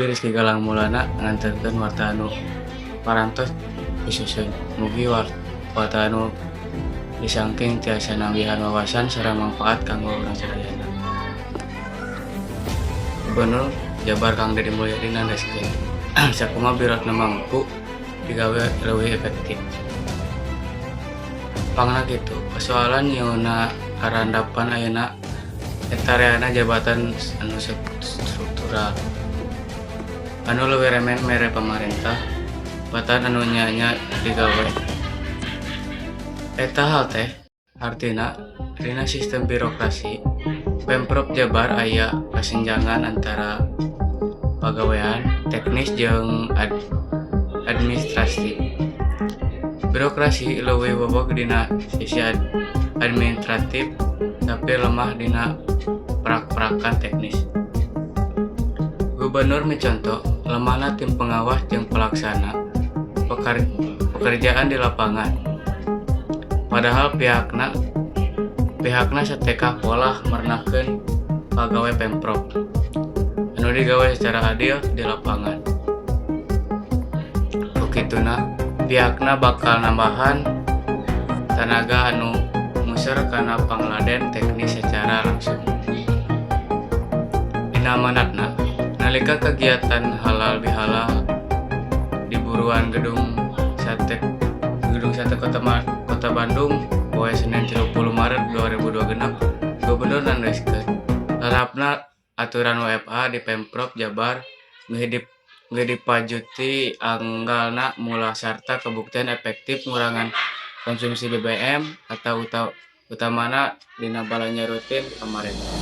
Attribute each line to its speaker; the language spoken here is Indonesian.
Speaker 1: Abi Rizky Galang Mulana nganterkeun warta anu parantos disusun. Mugi warta anu disangking tiasa nambihan wawasan sareng manfaat kanggo urang sadayana. Gubernur Jabar Kang Deddy Mulyadi nandaskeun sakumaha birotna mampu digawe leuwih efektif. Pangna kitu, persoalan nyeuna karandapan ayeuna eta reana jabatan anu struktural. Anu leuwih remen mere pamarentah, batan anu nya digawe. Eta hal teh artina dina sistem birokrasi Pemprov Jabar aya kasenjangan antara pagawean, teknis jeung administrasi. Birokrasi leuwih bobog dina sisi administratif tapi lemah dina perak-perakan teknis. Gubernur mencontoh lemahna tim pengawas jeung pelaksana pekerjaan di lapangan. Padahal pihakna sateka pola merenakeun pagawe Pemprov anu digawe secara adil di lapangan. Ukituna pihakna bakal nambahan tenaga anu museur kana pangladen teknis secara langsung. Dina manatna nalika kegiatan halal bihalal di buruan gedung sate Kota Bandung poe Senin 30 Maret 2026, Gubernur nandaskeun harapna aturan WFH di Pemprov Jabar geus dipajuti anggalna mula sarta kabuktian efektif ngurangan konsumsi BBM atau utamana dina balanja rutin pamarentah.